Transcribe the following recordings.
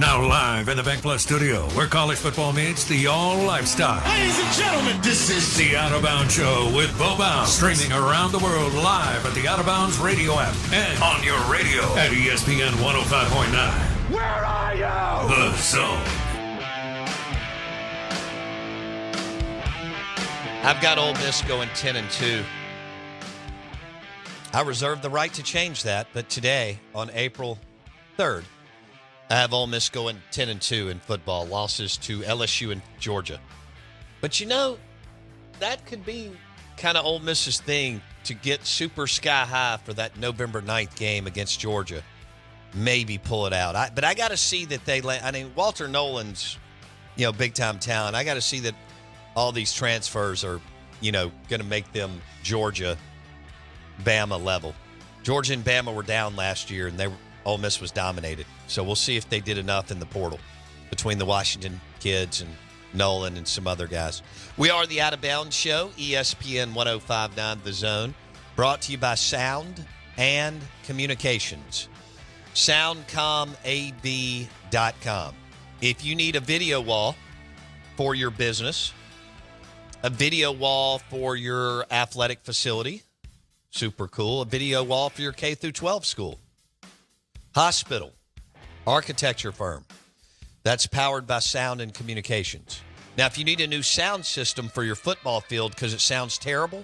Now live in the BankPlus Studio, where college football meets the all lifestyle. Ladies and gentlemen, this is the Out of Bounds Show with Bo Bounds, streaming around the world live at the Out of Bounds radio app and on your radio at ESPN 105.9. Where are you? The Zone. I've got Ole Miss going 10-2. I reserve the right to change that, but today, on April 3rd, I have Ole Miss going 10-2 in football, losses to LSU and Georgia. But you know, that could be kind of Ole Miss's thing to get super sky high for that November 9th game against Georgia. Maybe pull it out. But I got to see that they – I mean, Walter Nolan's, big-time talent. I got to see that all these transfers are, going to make them Georgia, Bama level. Georgia and Bama were down last year, and Ole Miss was dominated. So we'll see if they did enough in the portal between the Washington kids and Nolan and some other guys. We are the Out of Bounds Show, ESPN 105.9 The Zone, brought to you by Sound and Communications. SoundcomAV.com. If you need a video wall for your business, a video wall for your athletic facility, super cool, a video wall for your K through 12 school, hospital, architecture firm. That's powered by Sound and Communications. Now, if you need a new sound system for your football field because it sounds terrible,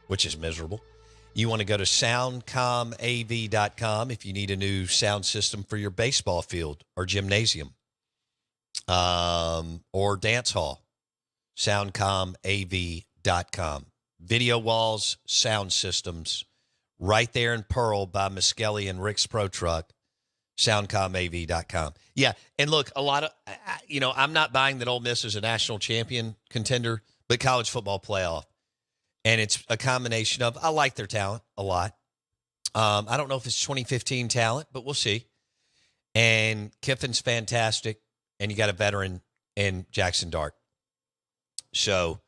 which is miserable, you want to go to soundcomav.com if you need a new sound system for your baseball field or gymnasium or dance hall. Soundcomav.com. Video walls, sound systems, right there in Pearl by Miskelly and Rick's Pro Truck, soundcomav.com. Yeah, and look, a lot of, I'm not buying that Ole Miss is a national champion contender, but college football playoff. And it's a combination of, I like their talent a lot. I don't know if it's 2015 talent, but we'll see. And Kiffin's fantastic, and you got a veteran in Jackson Dart. So,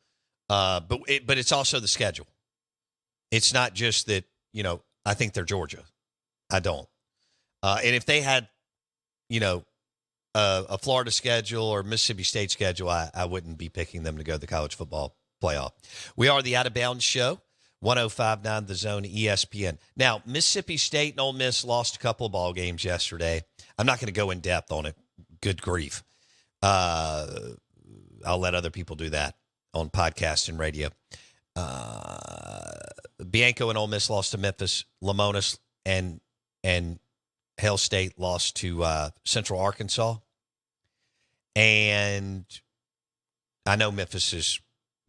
but it's also the schedule. It's not just that, I think they're Georgia. I don't. And if they had, a Florida schedule or Mississippi State schedule, I wouldn't be picking them to go to the college football playoff. We are the Out of Bounds Show, 105.9 The Zone, ESPN. Now, Mississippi State and Ole Miss lost a couple of ball games yesterday. I'm not going to go in depth on it. Good grief. I'll let other people do that on podcast and radio. Bianco and Ole Miss lost to Memphis. Lamonas and Hail State lost to Central Arkansas. And I know Memphis is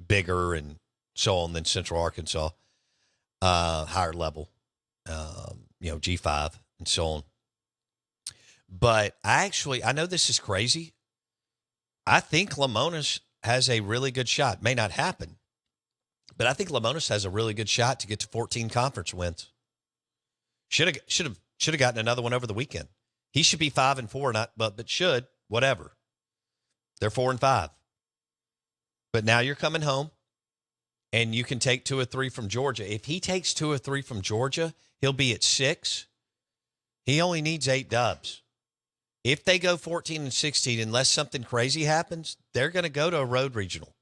bigger and so on than Central Arkansas, higher level, G5 and so on. But I know this is crazy. I think Lamonas has a really good shot. May not happen, but I think Lamonas has a really good shot to get to 14 conference wins. Should have gotten another one over the weekend. He should be 5-4, but should, whatever. They're 4-5. But now you're coming home, and you can take 2 or 3 from Georgia. If he takes 2 or 3 from Georgia, he'll be at 6. He only needs 8 dubs. If they go 14-16, unless something crazy happens, they're going to go to a road regional.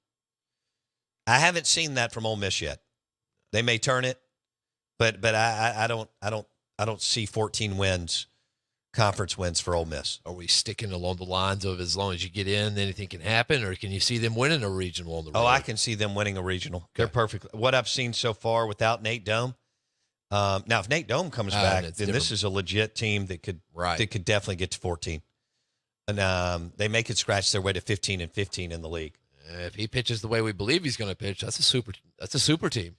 I haven't seen that from Ole Miss yet. They may turn it, but I don't see 14 wins, conference wins for Ole Miss. Are we sticking along the lines of as long as you get in, anything can happen, or can you see them winning a regional on the road? Oh, I can see them winning a regional. Okay. They're perfect. What I've seen so far without Nate Dome. Now, if Nate Dome comes back, then this is a legit team that could definitely get to 14. And they may could scratch their way to 15-15 in the league. If he pitches the way we believe he's going to pitch, that's a super team.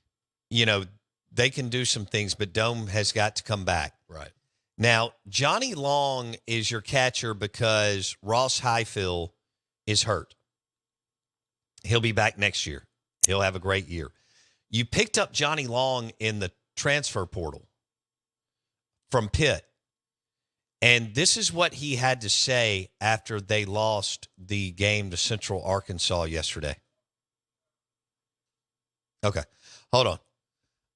They can do some things, but Dome has got to come back. Right. Now, Johnny Long is your catcher because Ross Highfill is hurt. He'll be back next year. He'll have a great year. You picked up Johnny Long in the transfer portal from Pitt. And this is what he had to say after they lost the game to Central Arkansas yesterday. Okay, hold on.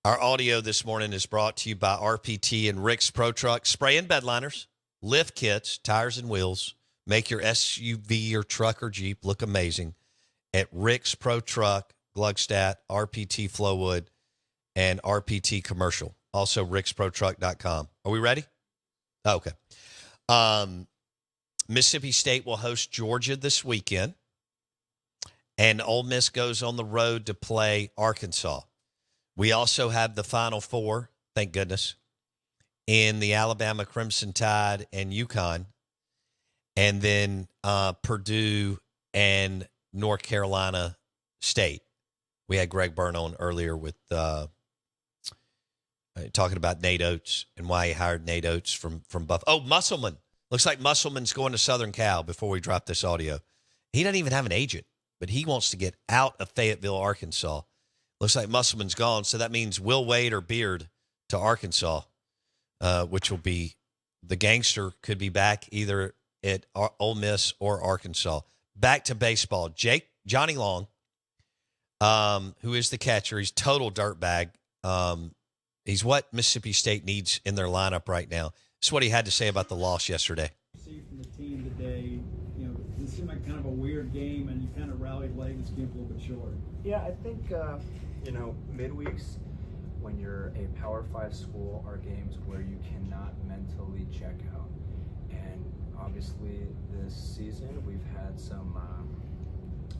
Our audio this morning is brought to you by RPT and Rick's Pro Truck. Spray and bed liners, lift kits, tires and wheels, Make your SUV or truck or Jeep look amazing at Rick's Pro Truck, Gluckstadt, RPT Flowwood, and RPT Commercial. Also, ricksprotruck.com. Are we ready? Oh, okay. Mississippi State will host Georgia this weekend, and Ole Miss goes on the road to play Arkansas. We also have the Final Four, thank goodness, in the Alabama Crimson Tide and UConn, and then Purdue and North Carolina State. We had Greg Byrne on earlier with talking about Nate Oates and why he hired Nate Oates from Buff. Oh, Musselman. Looks like Musselman's going to Southern Cal before we drop this audio. He doesn't even have an agent, but he wants to get out of Fayetteville, Arkansas. Looks like Musselman's gone, so that means Will Wade or Beard to Arkansas, which will be the gangster could be back either at Ole Miss or Arkansas. Back to baseball. Johnny Long, who is the catcher, he's total dirtbag. He's what Mississippi State needs in their lineup right now. This is what he had to say about the loss yesterday. See from the team today, it seemed like kind of a weird game, and you kind of rallied late. This game's a little bit short. Yeah, I think midweeks when you're a Power 5 school are games where you cannot mentally check out. And obviously this season we've had some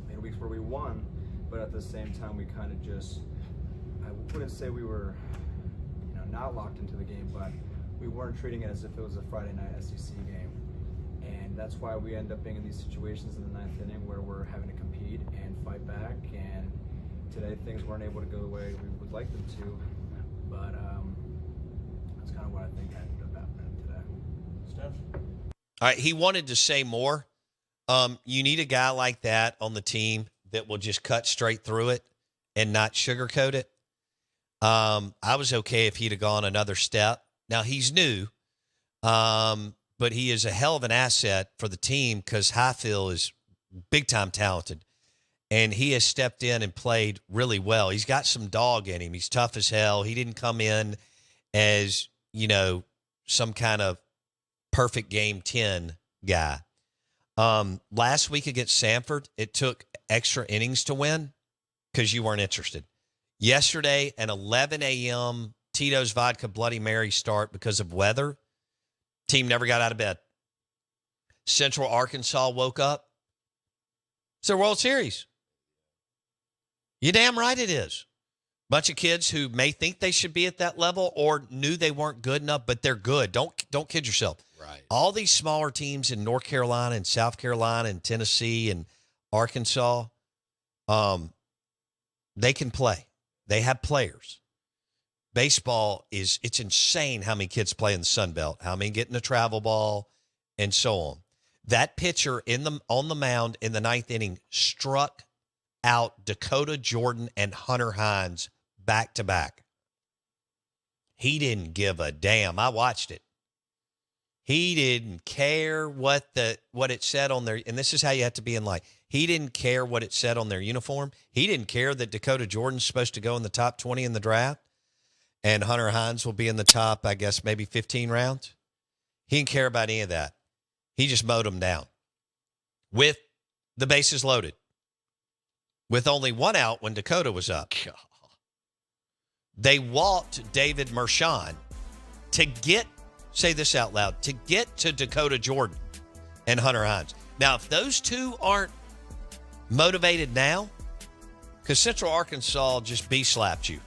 midweeks where we won, but at the same time we kind of just, I wouldn't say we were not locked into the game, but we weren't treating it as if it was a Friday night SEC game. And that's why we end up being in these situations in the ninth inning where we're having to compete and fight back. And today things weren't able to go the way we would like them to, but that's kind of what I think ended up happening today. Steph? All right, he wanted to say more. You need a guy like that on the team that will just cut straight through it and not sugarcoat it. I was okay if he'd have gone another step. Now, he's new, but he is a hell of an asset for the team because Highfield is big-time talented, and he has stepped in and played really well. He's got some dog in him. He's tough as hell. He didn't come in as, some kind of perfect game 10 guy. Last week against Samford, it took extra innings to win because you weren't interested. Yesterday, an 11 a.m. Tito's Vodka Bloody Mary start because of weather. Team never got out of bed. Central Arkansas woke up. It's their World Series. You damn right it is. Bunch of kids who may think they should be at that level or knew they weren't good enough, but they're good. Don't kid yourself. Right. All these smaller teams in North Carolina and South Carolina and Tennessee and Arkansas, they can play. They have players. Baseball it's insane how many kids play in the Sun Belt, how many get in the travel ball, and so on. That pitcher on the mound in the ninth inning struck out Dakota Jordan and Hunter Hines back to back. He didn't give a damn. I watched it. He didn't care what it said on their, and this is how you have to be in life. He didn't care what it said on their uniform. He didn't care that Dakota Jordan's supposed to go in the top 20 in the draft, and Hunter Hines will be in the top, I guess, maybe 15 rounds. He didn't care about any of that. He just mowed them down with the bases loaded, with only one out when Dakota was up. They walked David Mershon to get, say this out loud, to get to Dakota Jordan and Hunter Hines. Now, if those two aren't motivated now, because Central Arkansas just B-slapped you.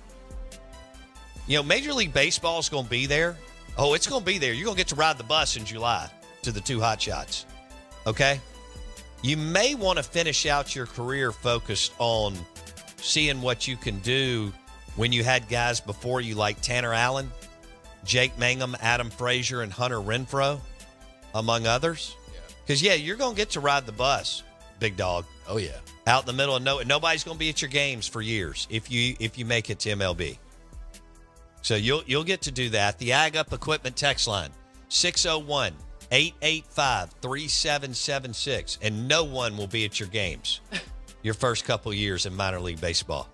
Major League Baseball is going to be there. Oh, it's going to be there. You're going to get to ride the bus in July to the two hot shots. Okay? You may want to finish out your career focused on seeing what you can do when you had guys before you like Tanner Allen, Jake Mangum, Adam Frazier, and Hunter Renfroe, among others. Because, you're going to get to ride the bus, big dog. Oh, yeah. Out in the middle of nobody's going to be at your games for years if you make it to MLB. So you'll get to do that. The Ag Up Equipment text line, 601-885-3776. And no one will be at your games your first couple years in minor league baseball.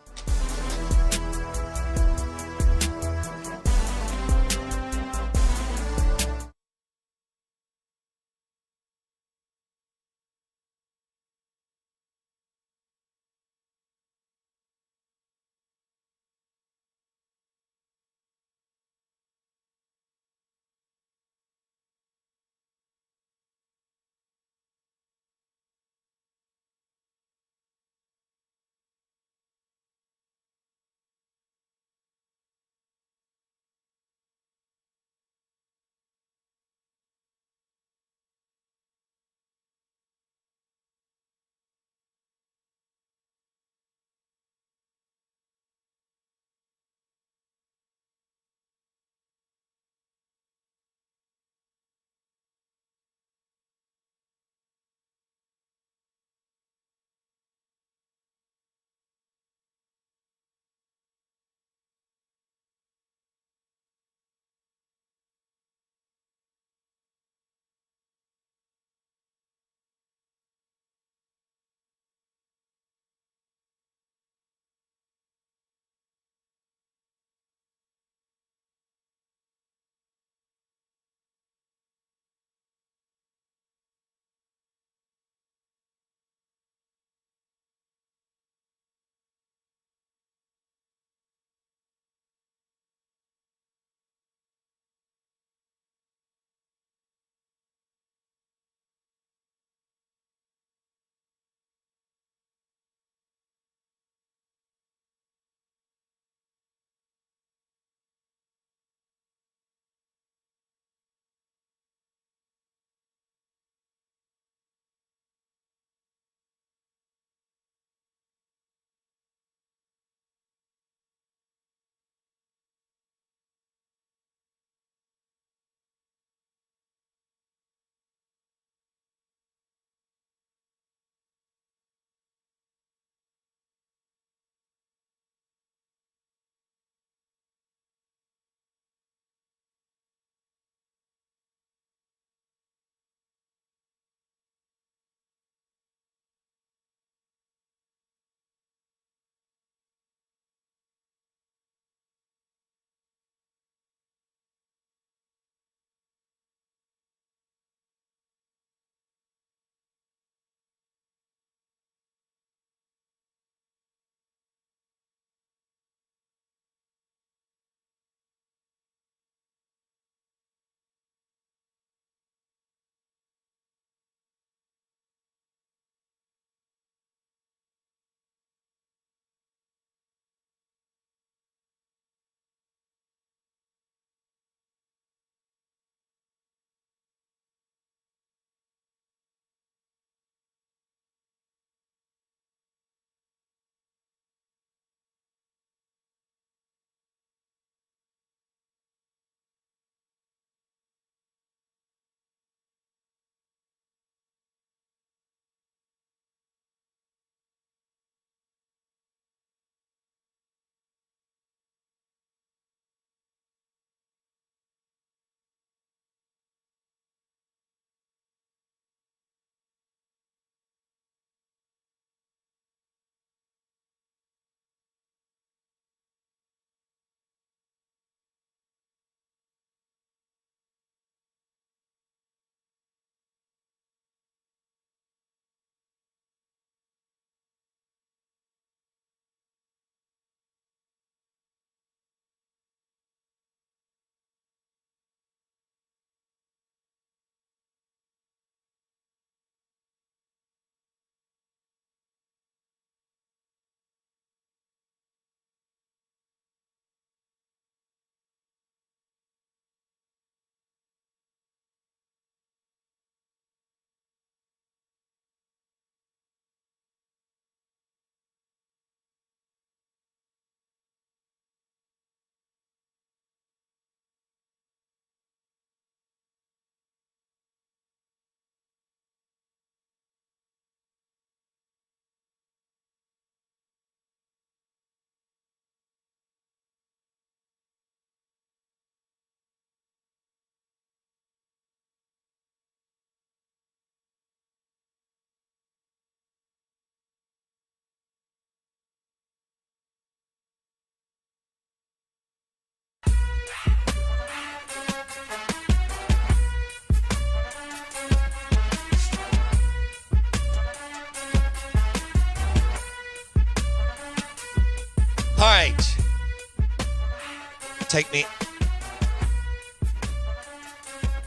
Take me.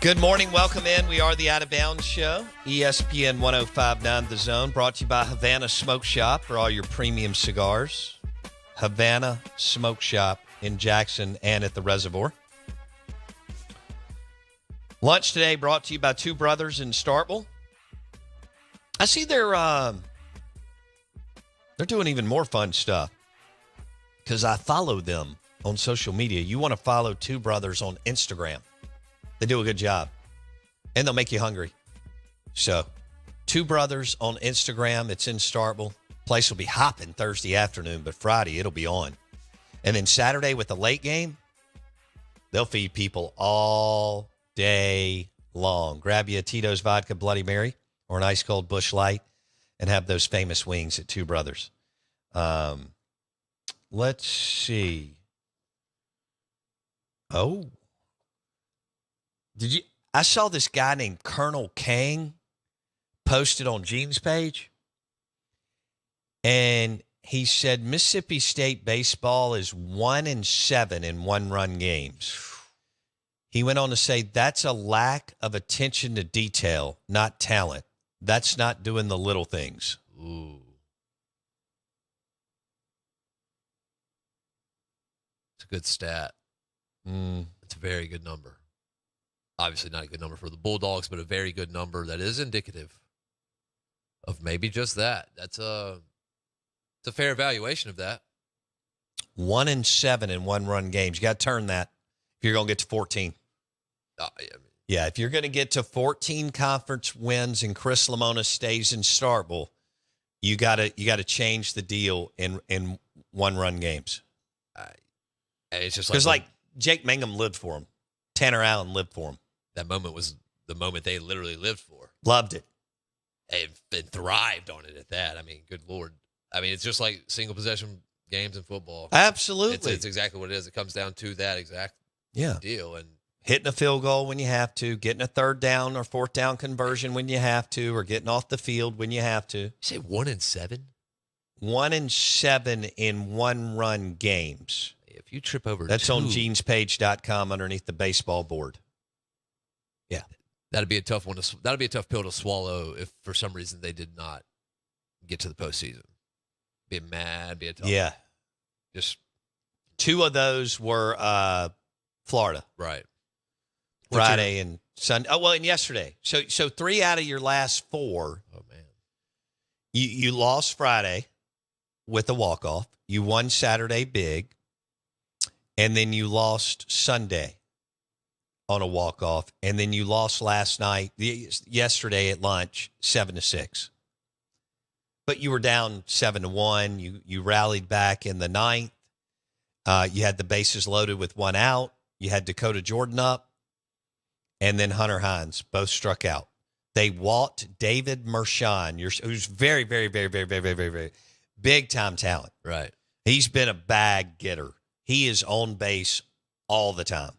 Good morning. Welcome in. We are the Out of Bounds Show. ESPN 105.9 The Zone. Brought to you by Havana Smoke Shop for all your premium cigars. Havana Smoke Shop in Jackson and at the Reservoir. Lunch today brought to you by Two Brothers in Starkville. I see they're doing even more fun stuff because I follow them on social media. You want to follow Two Brothers on Instagram. They do a good job. And they'll make you hungry. So, Two Brothers on Instagram. It's in Starkville. Place will be hopping Thursday afternoon, but Friday it'll be on. And then Saturday with the late game, they'll feed people all day long. Grab you a Tito's Vodka Bloody Mary or an ice cold Busch Light and have those famous wings at Two Brothers. Let's see. Oh. I saw this guy named Colonel Kang posted on Gene's page. And he said Mississippi State baseball is 1-7 in one-run games. He went on to say that's a lack of attention to detail, not talent. That's not doing the little things. Ooh. It's a good stat. It's a very good number. Obviously not a good number for the Bulldogs, but a very good number that is indicative of maybe just that. It's a fair evaluation of that. 1-7 in one-run games. You got to turn that if you're going to get to 14. Yeah, if you're going to get to 14 conference wins and Chris Lamona stays in Starkville, you got to change the deal in one-run games. It's just because like Jake Mangum lived for him, Tanner Allen lived for him. That moment was the moment they literally lived for. Loved it. And thrived on it at that. I mean, good Lord. I mean, it's just like single possession games in football. Absolutely. It's exactly what it is. It comes down to that exact deal. And hitting a field goal when you have to, getting a third down or fourth down conversion when you have to, or getting off the field when you have to. You say 1-7? 1-7 in one-run games. If you trip over That's two, on genespage.com underneath the baseball board. Yeah. That'd be a tough one. That'd be a tough pill to swallow if for some reason they did not get to the postseason. Be mad, be a tough one. Just two of those were Florida. Right. Friday and Sunday. Oh, well, and yesterday. So 3 out of your last 4. Oh, man. You lost Friday with a walk-off. You won Saturday big. And then you lost Sunday on a walk-off. And then you lost yesterday at lunch, 7-6. But you were down 7-1. You rallied back in the 9th. You had the bases loaded with 1 out. You had Dakota Jordan up. And then Hunter Hines both struck out. They walked David Mershon, who's very, very, very, very, very, very, very, very big-time talent. Right. He's been a bag getter. He is on base all the time.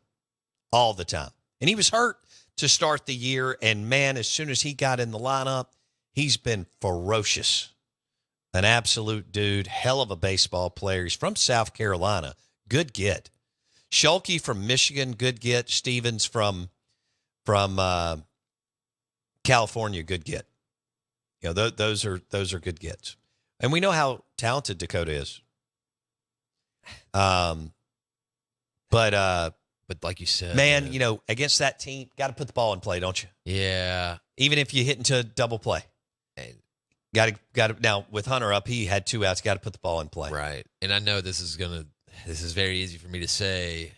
All the time. And he was hurt to start the year. And, man, as soon as he got in the lineup, he's been ferocious. An absolute dude. Hell of a baseball player. He's from South Carolina. Good get. Schulke from Michigan. Good get. Stevens from California. Good get. You know, those are good gets. And we know how talented Dakota is. But like you said, man, you know, against that team, got to put the ball in play, don't you? Yeah. Even if you hit into a double play. Got to. Now with Hunter up, he had 2 outs. Got to put the ball in play. Right. And I know this is very easy for me to say,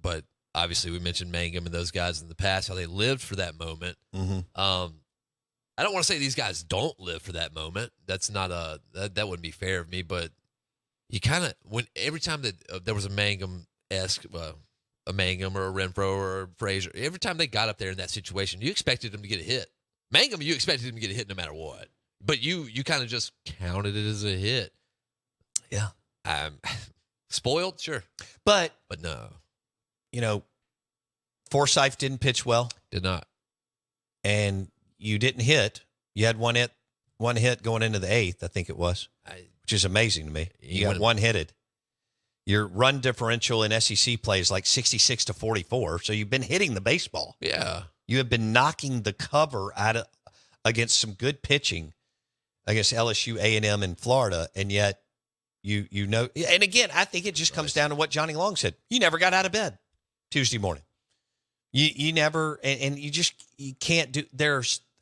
but obviously we mentioned Mangum and those guys in the past, how they lived for that moment. Mm-hmm. I don't want to say these guys don't live for that moment. That's not that wouldn't be fair of me, but you kind of, every time that there was a Mangum-esque, a Mangum or a Renfro or a Frazier, every time they got up there in that situation, you expected them to get a hit. Mangum, you expected him to get a hit no matter what. But you kind of just counted it as a hit. Yeah. Spoiled? Sure. But no. You know, Forsythe didn't pitch well. Did not. And you didn't hit. You had one hit going into the 8th, I think it was, which is amazing to me. You got one hitted. Your run differential in SEC play is like 66 to 44. So you've been hitting the baseball. Yeah. You have been knocking the cover out of against some good pitching against LSU, A&M, and Florida, and yet you know. And again, I think it just comes down to what Johnny Long said. You never got out of bed Tuesday morning. You never, and you can't do.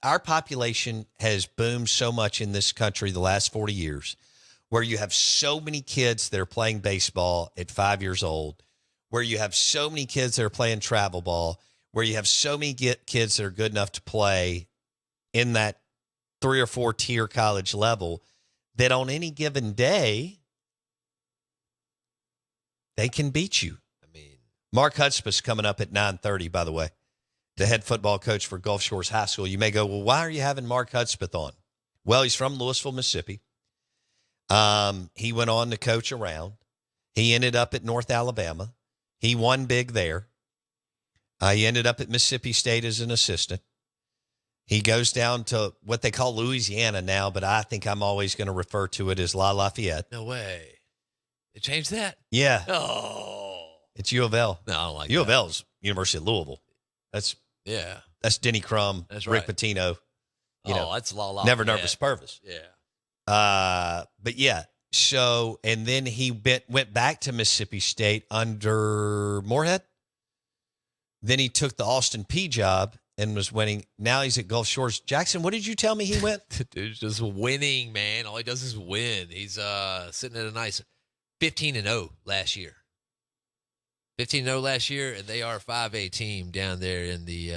Our population has boomed so much in this country the last 40 years, where you have so many kids that are playing baseball at 5 years old, where you have so many kids that are playing travel ball, where you have so many kids that are good enough to play in that 3 or 4 tier college level, that on any given day, they can beat you. I mean, Mark Hudspeth's coming up at 9:30, by the way, the head football coach for Gulf Shores High School. You may go, well, why are you having Mark Hudspeth on? Well, he's from Louisville, Mississippi. He went on to coach around. He ended up at North Alabama. He won big there. He ended up at Mississippi State as an assistant. He goes down to what they call Louisiana now, but I think I'm always going to refer to it as La Lafayette. no way. They changed that? Yeah, Oh. it's U of L. No, I don't like U of that. L's University of Louisville. Yeah. That's Denny Crum, That's Rick right. Pitino. That's La. Never Nervous Purvis. Yeah. But yeah, so, and then he went back to Mississippi State under Moorhead. Then he took the Austin P job and was winning. Now he's at Gulf Shores. Jackson, what did you tell me he went? Dude's just winning, man. All he does is win. He's sitting at a nice 15-0 last year. 15-0 last year, and they are a 5A team down there in the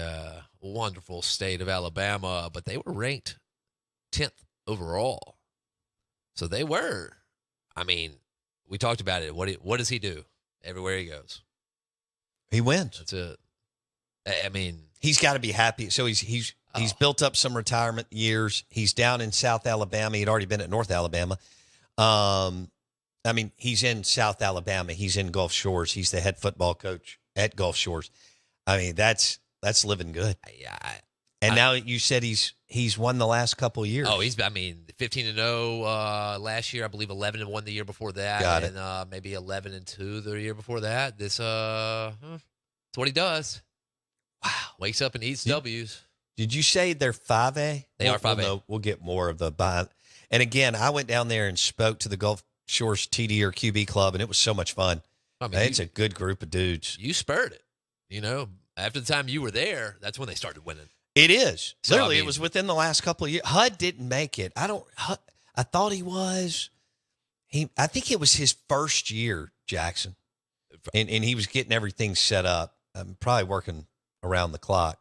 wonderful state of Alabama, but they were ranked 10th overall. So they were. I mean, we talked about it. What does he do everywhere he goes? He wins. That's it. I mean, He's got to be happy. So he's built up some retirement years. He's down in South Alabama. He'd already been at North Alabama. I mean, he's in South Alabama. He's in Gulf Shores. He's the head football coach at Gulf Shores. I mean, that's living good. And now you said he's won the last couple of years. Oh, 15-0 last year. I believe 11-1 the year before that. Got it. And maybe 11-2 the year before that. That's what he does. Wow. Wakes up and eats W's. Did you say they're 5A? They are 5A. We'll get more of the behind. And again, I went down there and spoke to the Gulf Shores TD or QB club, and it was so much fun. I mean, it's a good group of dudes. You spurred it. You know, after the time you were there, that's when they started winning. It is. So, Literally, I mean, it was within the last couple of years. HUD didn't make it. I thought he was. I think it was his first year, Jackson. And he was getting everything set up. Probably working around the clock.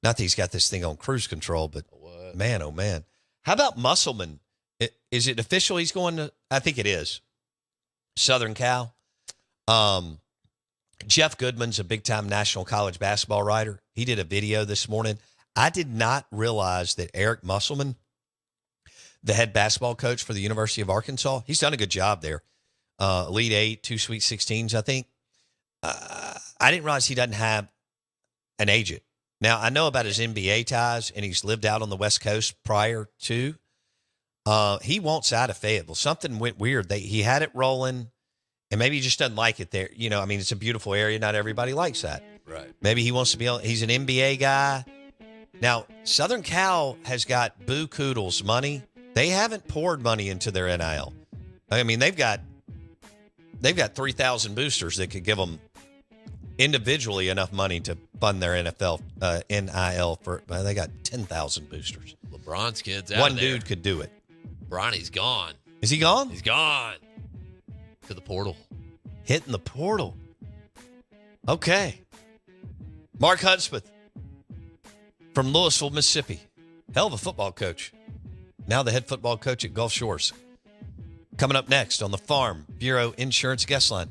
Not that he's got this thing on cruise control, but man, oh man. How about Musselman? Is it official he's going to? I think it is. Southern Cal. Jeff Goodman's a big-time national college basketball writer. He did a video this morning. I did not realize that Eric Musselman, the head basketball coach for the University of Arkansas, he's done a good job there. Elite 8, 2 Sweet 16s, I think. I didn't realize he doesn't have an agent. Now, I know about his NBA ties, and he's lived out on the West Coast prior to. He wants out of Fayetteville. Something went weird. He had it rolling, and maybe he just doesn't like it there. You know, I mean, it's a beautiful area. Not everybody likes that. Right. Maybe he wants to be – he's an NBA guy. Now, Southern Cal has got Boo Koodles money. They haven't poured money into their NIL. I mean, they've got 3,000 boosters that could give them individually enough money to fund their NFL NIL for. They got 10,000 boosters. LeBron's kids out One of there. dude could do it. Bronny's gone. Is he gone? He's gone to the portal. Hitting the portal. Okay. Mark Hudspeth from Louisville, Mississippi. Hell of a football coach. Now the head football coach at Gulf Shores. Coming up next on the Farm Bureau Insurance Guest Line.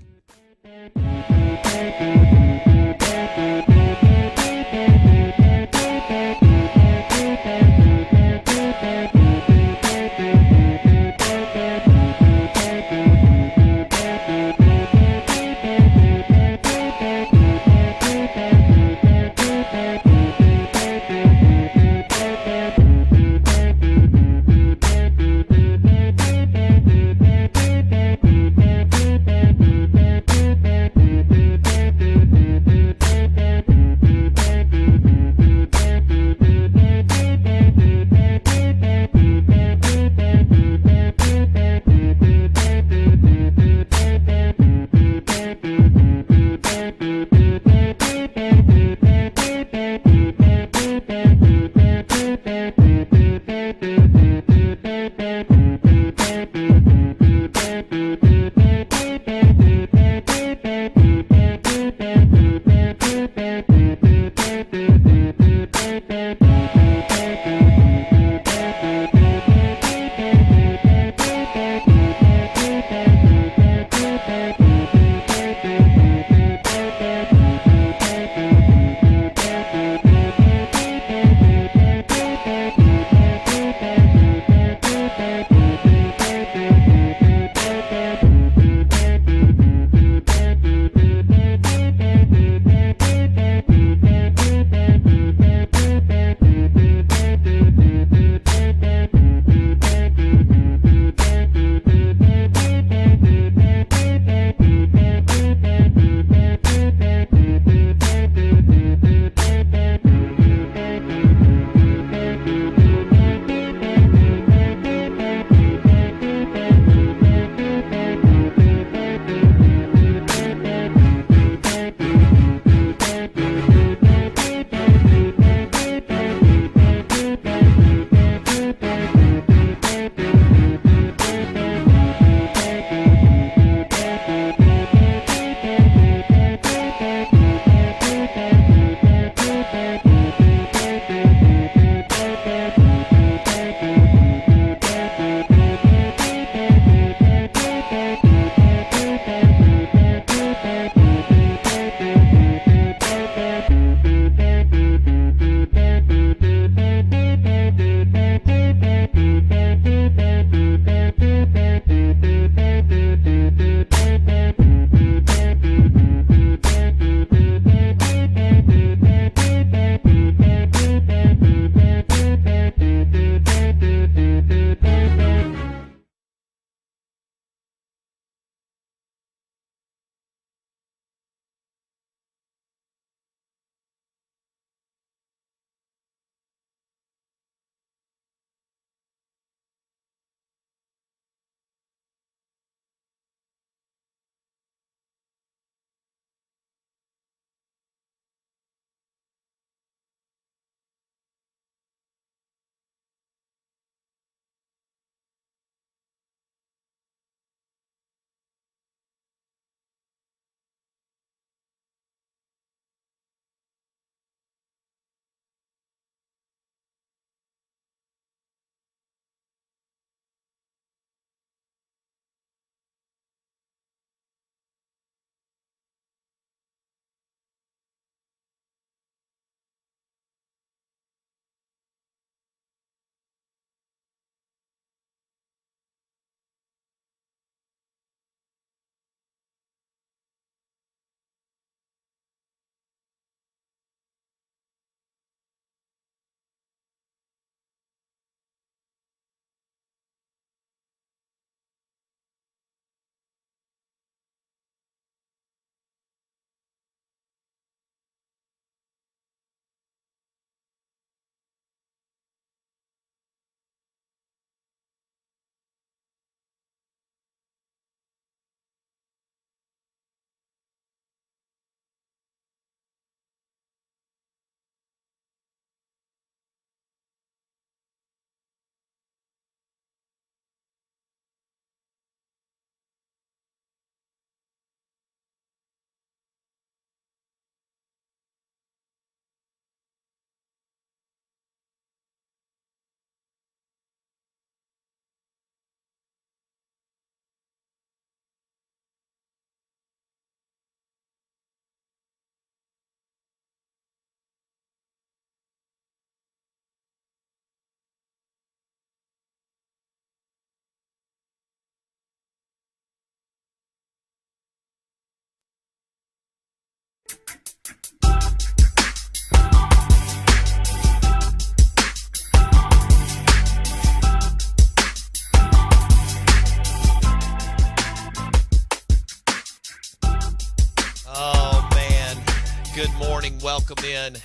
welcome in.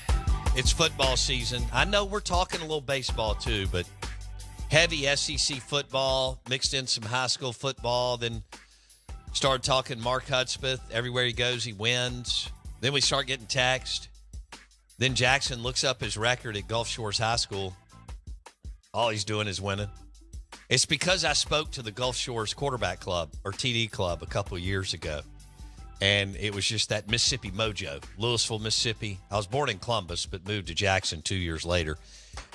It's football season. I know we're talking a little baseball too, but heavy SEC football, mixed in some high school football, then started talking Mark Hudspeth. Everywhere he goes, he wins. Then we start getting text. Then Jackson looks up his record at Gulf Shores High School. All he's doing is winning. It's because I spoke to the Gulf Shores Quarterback Club, or TD Club, a couple of years ago. And it was just that Mississippi mojo. Louisville, Mississippi. I was born in Columbus, but moved to Jackson 2 years later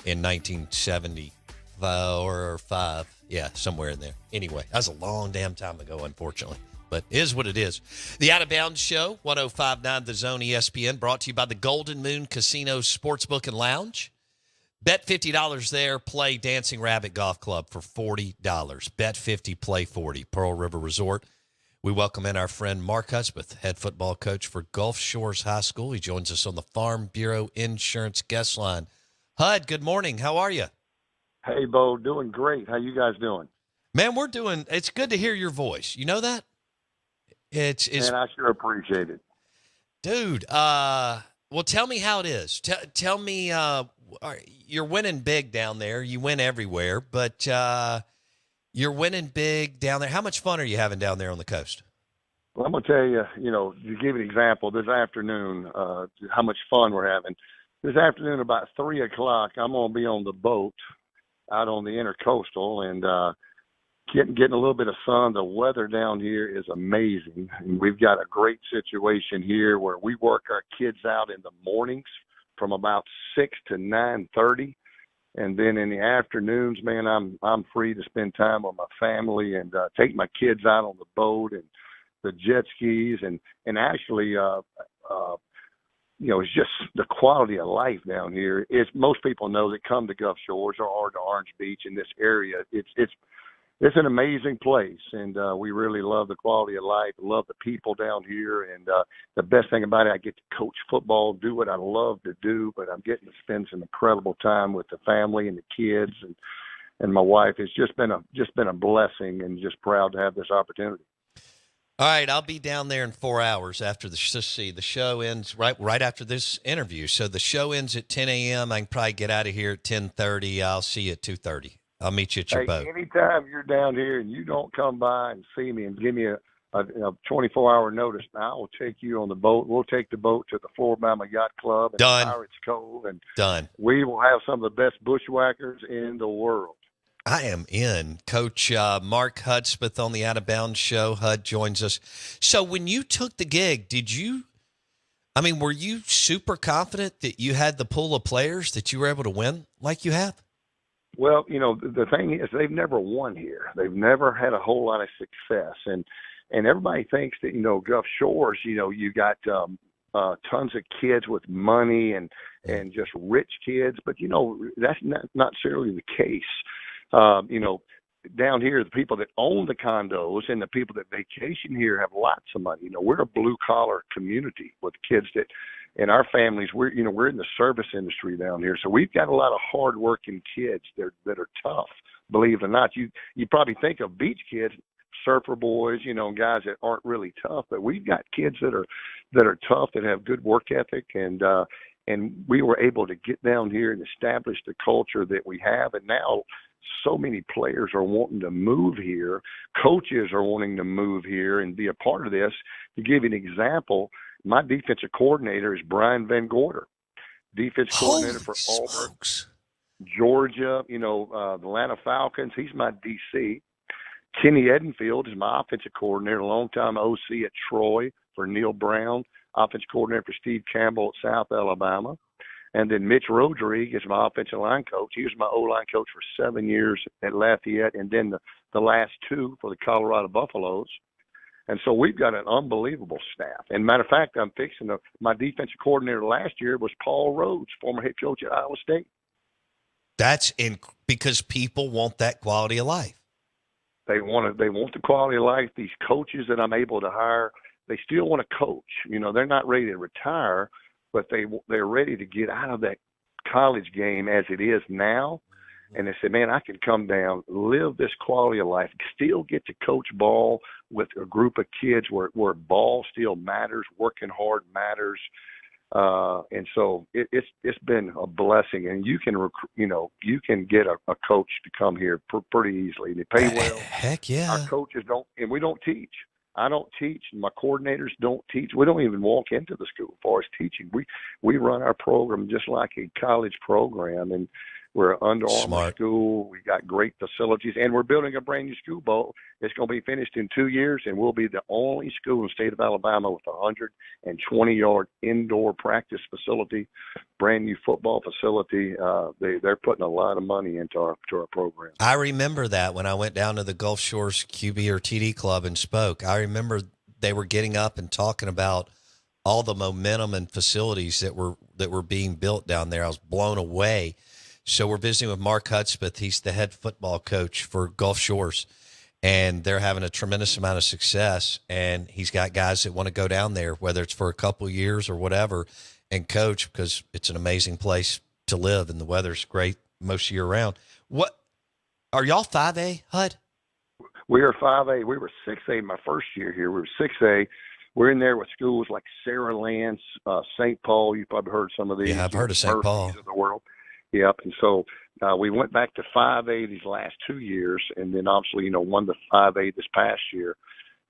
in 1974 or 5. Yeah, somewhere in there. Anyway, that was a long damn time ago, unfortunately. But it is what it is. The Out of Bounds Show, 105.9 The Zone ESPN, brought to you by the Golden Moon Casino Sportsbook and Lounge. Bet $50 there, play Dancing Rabbit Golf Club for $40. Bet 50, play 40. Pearl River Resort. We welcome in our friend Mark Hudspeth, head football coach for Gulf Shores High School. He joins us on the Farm Bureau Insurance guest line. Hud, good morning. How are you? Hey, Bo, doing great. How you guys doing? Man, we're doing – it's good to hear your voice. You know that? It's and I sure appreciate it. Dude, well, tell me how it is. Tell me you're winning big down there. You win everywhere, but you're winning big down there. How much fun are you having down there on the coast? Well, I'm going to tell you, to give an example, this afternoon, how much fun we're having. This afternoon, about 3 o'clock, I'm going to be on the boat out on the Intercoastal and getting a little bit of sun. The weather down here is amazing. And we've got a great situation here where we work our kids out in the mornings from about 6 to 9:30. And then in the afternoons, man, I'm free to spend time with my family and take my kids out on the boat and the jet skis and actually, it's just the quality of life down here. Most people know that come to Gulf Shores or to Orange Beach in this area. It's an amazing place, and we really love the quality of life, love the people down here, and the best thing about it, I get to coach football, do what I love to do, but I'm getting to spend some incredible time with the family and the kids and my wife. It's just been a blessing, and just proud to have this opportunity. All right, I'll be down there in 4 hours after the show ends right after this interview. So the show ends at 10 a.m. I can probably get out of here at 10:30. I'll see you at 2:30. I'll meet you at your boat. Anytime you're down here and you don't come by and see me and give me a 24-hour notice, I will take you on the boat. We'll take the boat to the Fort Alabama Yacht Club and Pirates Cove, and done. We will have some of the best bushwhackers in the world. I am in. Coach Mark Hudspeth on the Out of Bounds Show. Hud joins us. So when you took the gig, were you super confident that you had the pool of players that you were able to win like you have? Well, the thing is, they've never won here. They've never had a whole lot of success, and everybody thinks that Gulf Shores, you got tons of kids with money and just rich kids, but that's not necessarily the case. Down here, the people that own the condos and the people that vacation here have lots of money. We're a blue collar community with kids that. In our families, we're in the service industry down here, so we've got a lot of hardworking kids that are tough. Believe it or not, you probably think of beach kids, surfer boys, guys that aren't really tough, but we've got kids that are tough, that have good work ethic, and we were able to get down here and establish the culture that we have, and now so many players are wanting to move here, coaches are wanting to move here and be a part of this. To give you an example, my defensive coordinator is Brian Van Gorder, defensive coordinator for Auburn, Georgia, the Atlanta Falcons. He's my DC. Kenny Edenfield is my offensive coordinator, longtime OC at Troy for Neil Brown, offensive coordinator for Steve Campbell at South Alabama. And then Mitch Rodriguez is my offensive line coach. He was my O-line coach for 7 years at Lafayette, and then the last 2 for the Colorado Buffaloes. And so we've got an unbelievable staff. And matter of fact, I'm fixing my defensive coordinator last year was Paul Rhodes, former head coach at Iowa State. That's because people want that quality of life. They want the quality of life. These coaches that I'm able to hire, they still want to coach. They're not ready to retire, but they're ready to get out of that college game as it is now. And they said, man, I can come down, live this quality of life, still get to coach ball with a group of kids where ball still matters, working hard matters. And so it's been a blessing, and you can you can get a coach to come here pretty easily. They pay well. Heck yeah. Our coaches don't, and we don't teach. I don't teach. My coordinators don't teach. We don't even walk into the school as far as teaching. We run our program just like a college program, and we're an Under Armour Smart. school. We got great facilities, and we're building a brand new school bowl. It's going to be finished in 2 years, and we'll be the only school in the state of Alabama with a 120-yard indoor practice facility, brand new football facility. They're putting a lot of money into our program. I remember that when I went down to the Gulf Shores QB or TD Club and spoke. I remember they were getting up and talking about all the momentum and facilities that were being built down there. I was blown away. So we're visiting with Mark Hudspeth. He's the head football coach for Gulf Shores, and they're having a tremendous amount of success. And he's got guys that want to go down there, whether it's for a couple of years or whatever, and coach, because it's an amazing place to live and the weather's great most year round. What are y'all 5A, Hud? We are 5A. We were 6A my first year here. We were 6A. We're in there with schools like Sarah Lance, St. Paul. You've probably heard some of these. Yeah, I've heard of St. Paul. Of the world. Yep. And so we went back to 5A these last 2 years, and then obviously, won the 5A this past year.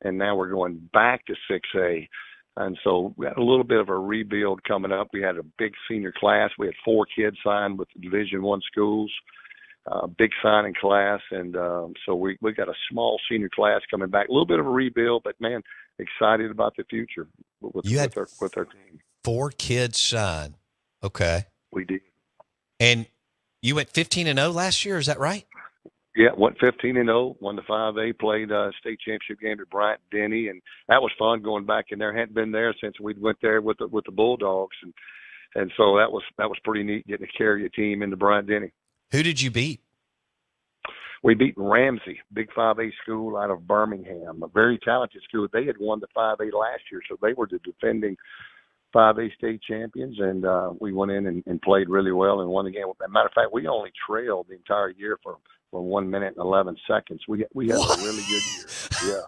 And now we're going back to 6A. And so we had a little bit of a rebuild coming up. We had a big senior class. We had 4 kids signed with the Division I schools, big signing class. And so we got a small senior class coming back. A little bit of a rebuild, but, man, excited about the future with our team. 4 kids signed. Okay. We did. And you went 15-0 last year, is that right? Yeah, went 15-0, won the 5A, played state championship game at Bryant Denny, and that was fun going back in there. Hadn't been there since we went there with the Bulldogs, and so that was pretty neat getting to carry a team into Bryant Denny. Who did you beat? We beat Ramsey, big 5A school out of Birmingham, a very talented school. They had won the 5A last year, so they were the defending 5A state champions, and we went in and played really well and won the game. As a matter of fact, we only trailed the entire year for 1 minute and 11 seconds. We had a really good year. Yeah.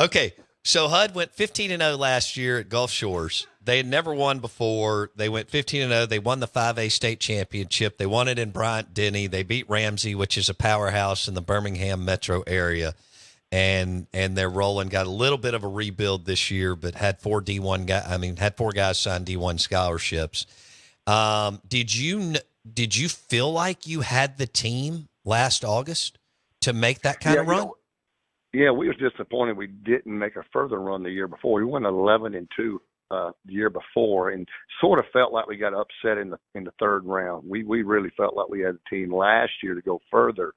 Okay, so HUD went 15-0 last year at Gulf Shores. They had never won before. They went 15-0. They won the 5A state championship. They won it in Bryant Denny. They beat Ramsey, which is a powerhouse in the Birmingham metro area. And they're rolling. Got a little bit of a rebuild this year, but had 4 guys sign D1 scholarships. Did you feel like you had the team last August to make that kind of run? Yeah, we was disappointed we didn't make a further run the year before. We went 11-2 the year before, and sort of felt like we got upset in the third round. We really felt like we had a team last year to go further.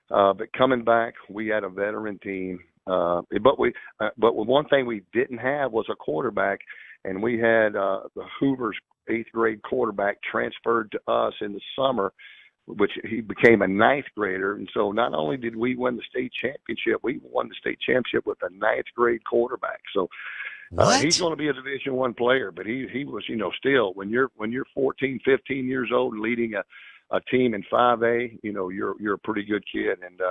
But coming back, we had a veteran team. But one thing we didn't have was a quarterback, and we had the Hoovers' 8th grade quarterback transferred to us in the summer, which he became a 9th grader. And so not only did we win the state championship, we won the state championship with a 9th grade quarterback. So he's going to be a Division I player, but he was, still when you're 14, 15 years old and leading a team in 5A, you're a pretty good kid. And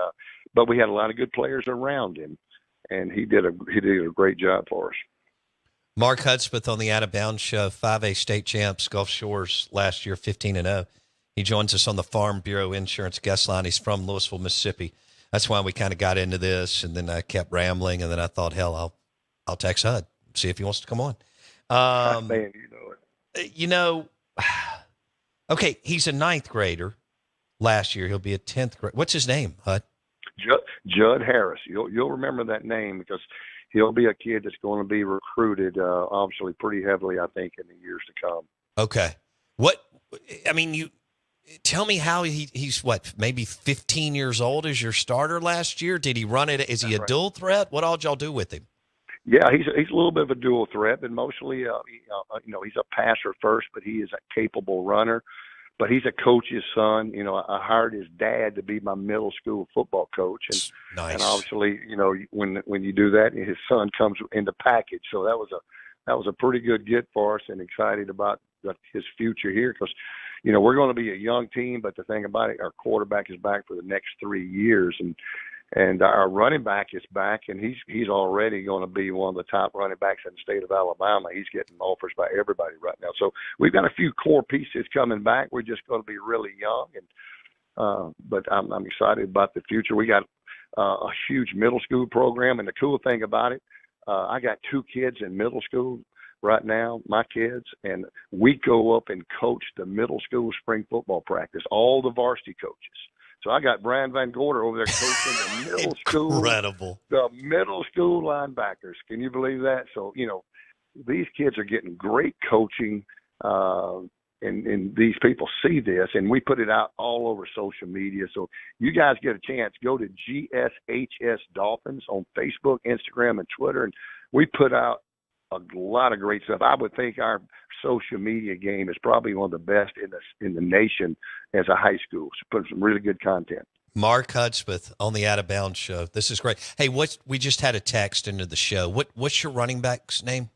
but we had a lot of good players around him, and he did a great job for us. Mark Hudspeth on the Out of Bounds show, 5A state champs, Gulf Shores last year, 15-0. He joins us on the Farm Bureau Insurance guest line. He's from Louisville, Mississippi. That's why we kind of got into this, and then I kept rambling, and then I thought, hell, I'll text Hud, see if he wants to come on. Man, you know it. Okay, he's a 9th grader. Last year, he'll be a 10th grader. What's his name, Hud? Judd Harris. You'll remember that name because he'll be a kid that's going to be recruited, obviously, pretty heavily, I think, in the years to come. Okay. You tell me how he's what, maybe 15 years old as your starter last year? Did he run it? Is he a dual threat? What all did y'all do with him? Yeah, he's a little bit of a dual threat, but mostly, he's a passer first, but he is a capable runner. But he's a coach's son. I hired his dad to be my middle school football coach, and nice. And obviously, when you do that, his son comes in the package. So that was a pretty good get for us, and excited about his future here because, we're going to be a young team. But the thing about it, our quarterback is back for the next 3 years, and And our running back is back, and he's already going to be one of the top running backs in the state of Alabama. He's getting offers by everybody right now. So we've got a few core pieces coming back. We're just going to be really young, but I'm excited about the future. We got a huge middle school program, and the cool thing about it, I got 2 kids in middle school right now, my kids, and we go up and coach the middle school spring football practice, all the varsity coaches. So I got Brian Van Gorder over there coaching the middle school, the middle school linebackers. Can you believe that? So, these kids are getting great coaching, and these people see this, and we put it out all over social media. So you guys get a chance, go to GSHS Dolphins on Facebook, Instagram, and Twitter, and we put out a lot of great stuff. I would think our social media game is probably one of the best in the nation as a high school. So put some really good content. Mark Hudspeth on the Out of Bounds show. This is great. Hey, we just had a text into the show. What's your running back's name?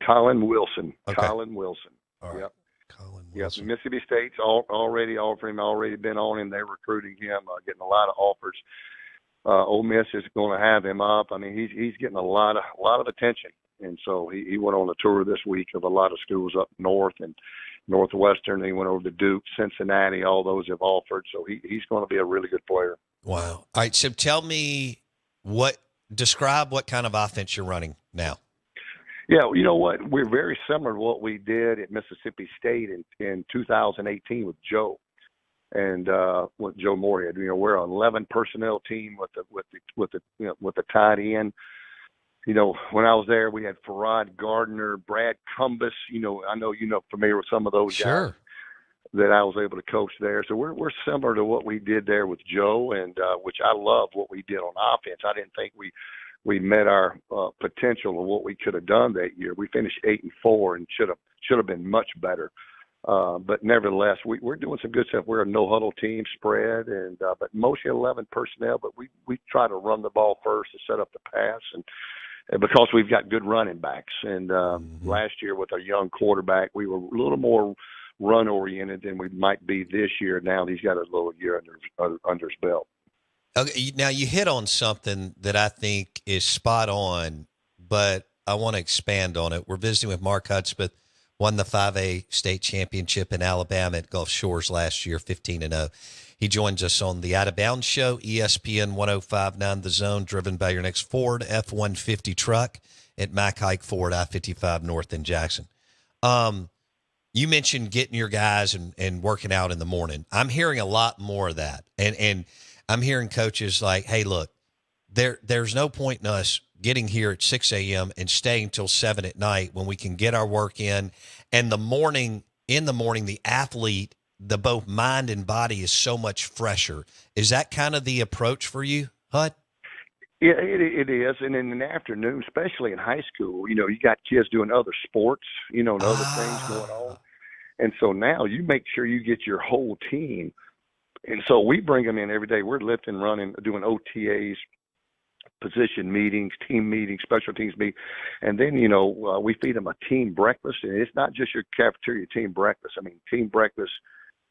Colin Wilson. Okay. Colin Wilson. All right. Yep. Colin Wilson. Yep. Mississippi State's already offering, already been on him. They're recruiting him, getting a lot of offers. Ole Miss is going to have him up. I mean, he's getting a lot of attention. And so he went on a tour this week of a lot of schools up north and Northwestern. He went over to Duke, Cincinnati. All those have offered. So he's going to be a really good player. Wow. All right. So tell me describe what kind of offense you're running now. Yeah, you know what? We're very similar to what we did at Mississippi State in 2018 with Joe and with Joe Moorhead. We're an 11 personnel team with the tight end. When I was there, we had Farad Gardner, Brad Cumbus. I know familiar with some of those guys that I was able to coach there. So we're similar to what we did there with Joe, and which I love what we did on offense. I didn't think we met our potential of what we could have done that year. We finished 8-4 and should have been much better. But nevertheless, we're doing some good stuff. We're a no huddle team, spread, and but mostly 11 personnel. But we try to run the ball first and set up the pass, and because we've got good running backs. And last year with our young quarterback, we were a little more run-oriented than we might be this year. Now he's got a little year under his belt. Okay, now you hit on something that I think is spot on, but I want to expand on it. We're visiting with Mark Hudspeth, won the 5A state championship in Alabama at Gulf Shores last year, 15-0. He joins us on the Out of Bounds show, ESPN 105.9 The Zone, driven by your next Ford F-150 truck at Mack Hike Ford, I-55 North in Jackson. You mentioned getting your guys and working out in the morning. I'm hearing a lot more of that. And I'm hearing coaches like, hey, look, there's no point in us getting here at 6 a.m. and staying till 7 at night when we can get our work in. And in the morning, the athlete, the both mind and body is so much fresher. Is that kind of the approach for you, Hud? Yeah, it is. And in the afternoon, especially in high school, you got kids doing other sports, and other things going on. And so now you make sure you get your whole team. And so we bring them in every day. We're lifting, running, doing OTAs, position meetings, team meetings, special teams meet. And then, we feed them a team breakfast. And it's not just your cafeteria team breakfast. I mean, team breakfast,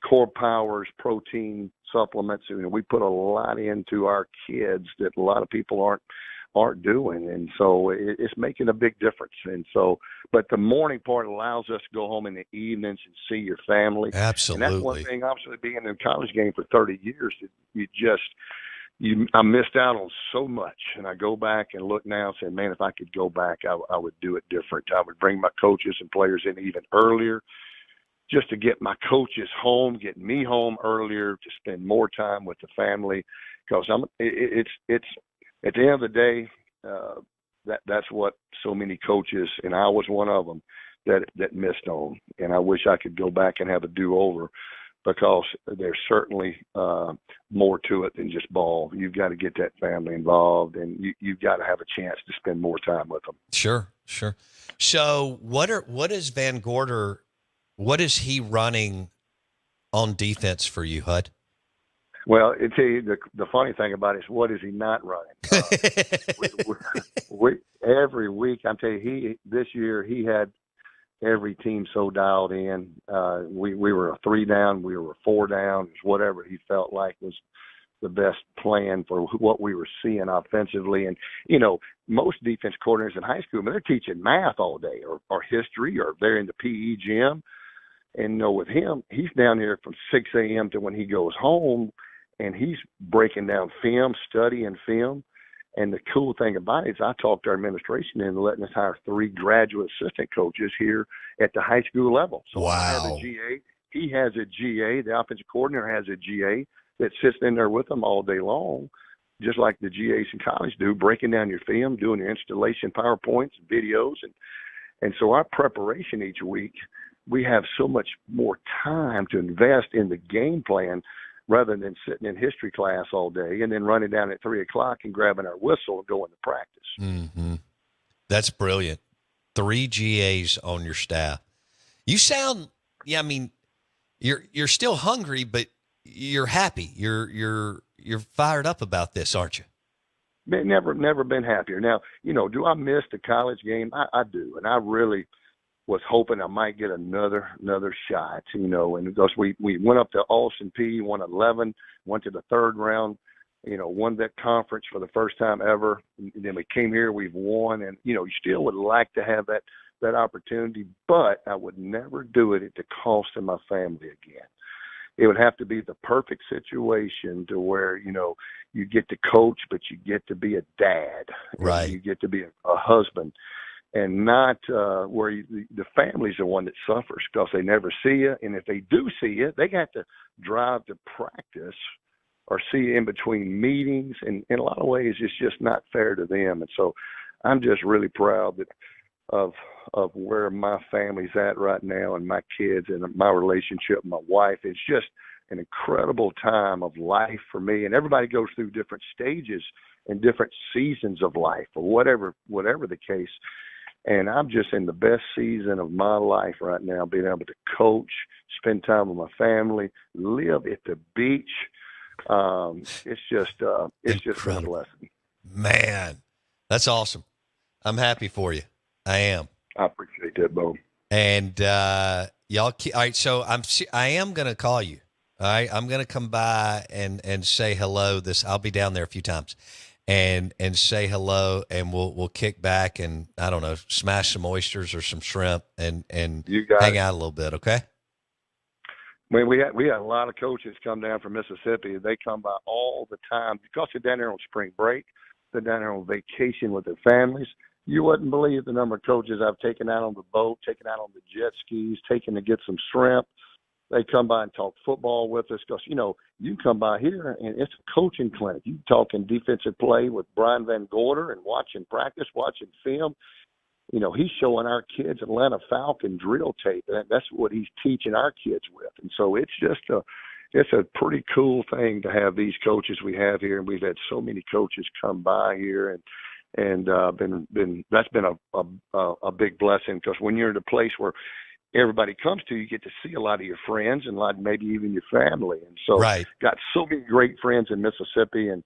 core powers, protein supplements. We put a lot into our kids that a lot of people aren't doing. And so it's making a big difference. And so, but the morning part allows us to go home in the evenings and see your family. Absolutely. And that's one thing, obviously, being in a college game for 30 years, I missed out on so much. And I go back and look now and say, man, if I could go back, I would do it different. I would bring my coaches and players in even earlier, just to get my coaches home, get me home earlier, to spend more time with the family. Because it's at the end of the day, that's what so many coaches, and I was one of them, that missed on. And I wish I could go back and have a do-over, because there's certainly more to it than just ball. You've got to get that family involved, and you've got to have a chance to spend more time with them. Sure. So what is Van Gorder? What is he running on defense for you, Hud? Well, I tell you, the funny thing about it is, what is he not running? Every week, I'm telling you, this year he had every team so dialed in. We were a 3 down, we were a 4 down, whatever he felt like was the best plan for what we were seeing offensively. And, most defense coordinators in high school, they're teaching math all day or history, or they're in the PE gym. And, with him, he's down here from 6 a.m. to when he goes home, and he's breaking down film, studying film. And the cool thing about it is I talked to our administration into letting us hire 3 graduate assistant coaches here at the high school level. So I have a GA. He has a GA. The offensive coordinator has a GA that sits in there with them all day long, just like the GAs in college do, breaking down your film, doing your installation PowerPoints and videos. And so our preparation each week, we have so much more time to invest in the game plan rather than sitting in history class all day and then running down at 3 o'clock and grabbing our whistle and going to practice. Mm-hmm. That's brilliant. 3 GAs on your staff. You sound, you're still hungry, but you're happy. You're fired up about this, aren't you? Never been happier. Now, do I miss the college game? I do. And I really was hoping I might get another shot, and because we went up to Austin P, won 11, went to the 3rd round, won that conference for the first time ever. And then we came here, we've won, and, you still would like to have that opportunity, but I would never do it at the cost of my family again. It would have to be the perfect situation to where, you get to coach, but you get to be a dad. Right. You get to be a husband. And not where the family's the one that suffers because they never see you. And if they do see you, they got to drive to practice or see you in between meetings. And in a lot of ways, it's just not fair to them. And so I'm just really proud of where my family's at right now, and my kids and my relationship with my wife. It's just an incredible time of life for me. And everybody goes through different stages and different seasons of life, or whatever the case. And I'm just in the best season of my life right now, being able to coach, spend time with my family, live at the beach. It's just been a blessing. Man, that's awesome. I'm happy for you. I am. I appreciate that, Bo. And y'all, all right. So I am going to call you. All right, I'm going to come by and say hello. I'll be down there a few times. And say hello, and we'll kick back and, I don't know, smash some oysters or some shrimp and hang out a little bit, okay? Well, we had a lot of coaches come down from Mississippi. They come by all the time because they're down there on spring break. They're down there on vacation with their families. You wouldn't believe the number of coaches I've taken out on the boat, taken out on the jet skis, taken to get some shrimp. They come by and talk football with us because, you come by here and it's a coaching clinic. You talking defensive play with Brian Van Gorder and watching practice, watching film. He's showing our kids Atlanta Falcon drill tape. That's what he's teaching our kids with. And so it's just it's a pretty cool thing to have these coaches we have here. And we've had so many coaches come by here and that's been a big blessing, because when you're in a place where everybody comes to, you get to see a lot of your friends and maybe even your family. And so got so many great friends in Mississippi, and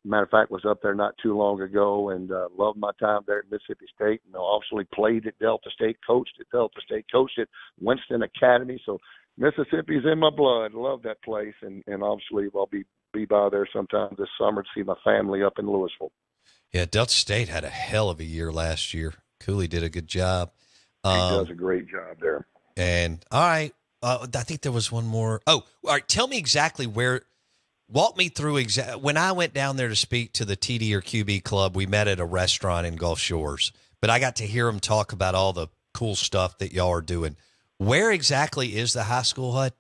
matter of fact, was up there not too long ago, and loved my time there at Mississippi State. Obviously played at Delta State, coached at Winston Academy. So Mississippi's in my blood. Love that place. And obviously I'll be by there sometime this summer to see my family up in Louisville. Yeah. Delta State had a hell of a year last year. Cooley did a good job. He does a great job there. And all right, I think there was one more. Oh, all right. Tell me exactly walk me through when I went down there to speak to the TD or QB club. We met at a restaurant in Gulf Shores, but I got to hear them talk about all the cool stuff that y'all are doing. Where exactly is the high school, Hud?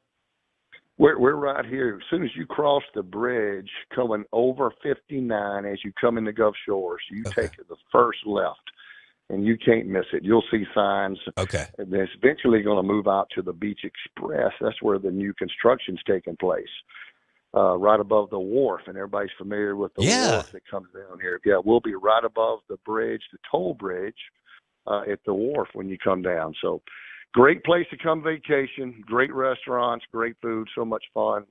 We're right here. As soon as you cross the bridge, coming over 59, as you come into Gulf Shores, you take the first left. And you can't miss it. You'll see signs. Okay. And it's eventually going to move out to the Beach Express. That's where the new construction's taking place, right above the wharf. And everybody's familiar with the wharf that comes down here. Yeah, we'll be right above the bridge, the toll bridge, at the wharf when you come down. So great place to come vacation, great restaurants, great food, so much fun.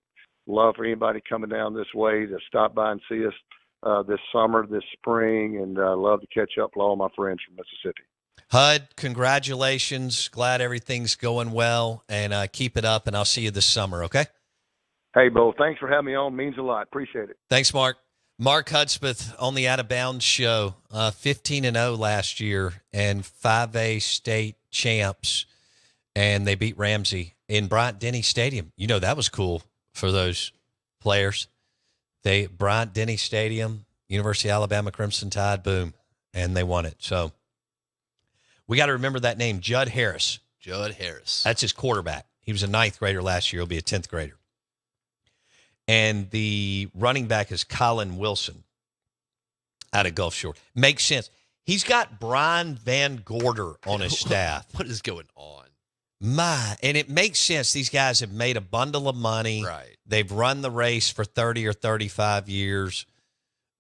Love for anybody coming down this way to stop by and see us this summer, this spring, and love to catch up with all my friends from Mississippi. Hud, congratulations. Glad everything's going well, and keep it up, and I'll see you this summer, okay? Hey, Bo, thanks for having me on. Means a lot. Appreciate it. Thanks, Mark. Mark Hudspeth on the Out of Bounds show, 15-0 last year and 5A state champs, and they beat Ramsey in Bryant-Denny Stadium. You know, that was cool for those players. Bryant-Denny Stadium, University of Alabama Crimson Tide, boom, and they won it. So we got to remember that name, Judd Harris. Judd Harris. That's his quarterback. He was a 9th grader last year. He'll be a 10th grader. And the running back is Colin Wilson out of Gulf Shore. Makes sense. He's got Brian Van Gorder on his staff. What is going on? And it makes sense. These guys have made a bundle of money. Right. They've run the race for 30 or 35 years,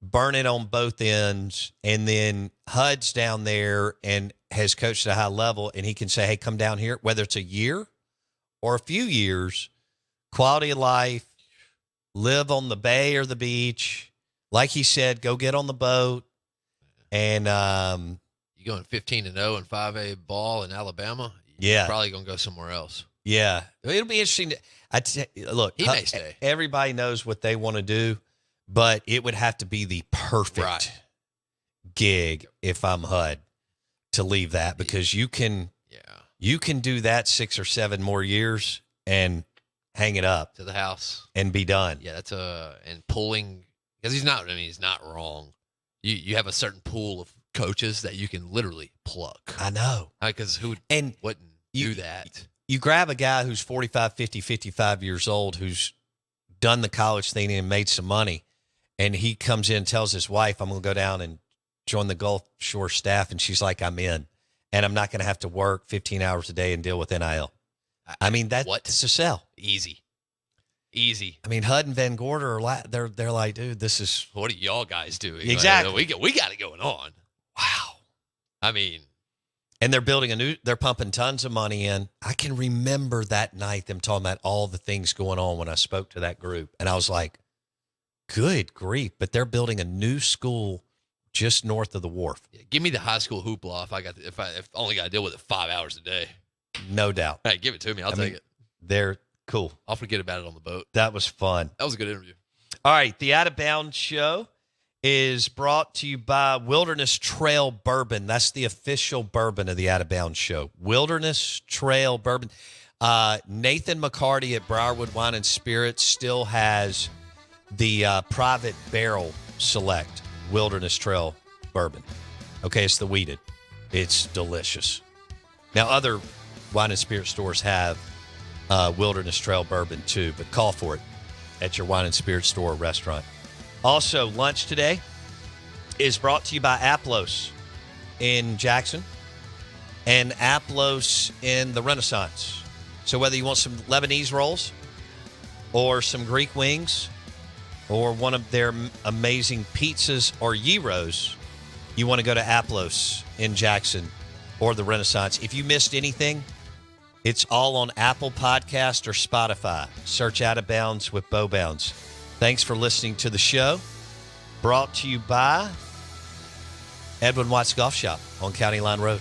burn it on both ends, and then Hud's down there and has coached at a high level, and he can say, hey, come down here, whether it's a year or a few years, quality of life, live on the bay or the beach. Like he said, go get on the boat. And you going 15-0 in 5A ball in Alabama? Yeah. You're probably going to go somewhere else. Yeah. It'll be interesting. Look, He may stay. Everybody knows what they want to do, but it would have to be the perfect gig if I'm HUD to leave that, because you can do that 6 or 7 more years and hang it up to the house and be done. Yeah, that's and pulling, because he's not wrong. You have a certain pool of coaches that you can literally pluck. I know. Because who wouldn't do that? You grab a guy who's 45, 50, 55 years old, who's done the college thing and made some money, and he comes in and tells his wife, I'm going to go down and join the Gulf Shore staff, and she's like, I'm in, and I'm not going to have to work 15 hours a day and deal with NIL. I mean, that's a sell. Easy. I mean, HUD and Van Gorder they're like, dude, this is what are y'all guys doing? Exactly. We got it going on. Wow. I mean, and they're building they're pumping tons of money in. I can remember that night them talking about all the things going on when I spoke to that group, and I was like, good grief! But they're building a new school just north of the wharf. Yeah, give me the high school hoopla if I only got to deal with it 5 hours a day. No doubt. Hey, give it to me. I'll take it. They're cool. I'll forget about it on the boat. That was fun. That was a good interview. All right. The Out of Bounds show is brought to you by Wilderness Trail Bourbon. That's the official bourbon of the Out of Bounds show. Wilderness Trail Bourbon. Nathan McCarty at Briarwood Wine and Spirits still has the private barrel select Wilderness Trail Bourbon. Okay, it's the wheated. It's delicious. Now, other wine and spirit stores have Wilderness Trail Bourbon too, but call for it at your wine and spirit store or restaurant. Also, lunch today is brought to you by Aplos in Jackson and Aplos in the Renaissance. So whether you want some Lebanese rolls or some Greek wings or one of their amazing pizzas or gyros, you want to go to Aplos in Jackson or the Renaissance. If you missed anything, it's all on Apple Podcast or Spotify. Search Out of Bounds with Bo Bounds. Thanks for listening to the show. Brought to you by Edwin Watts Golf Shop on County Line Road.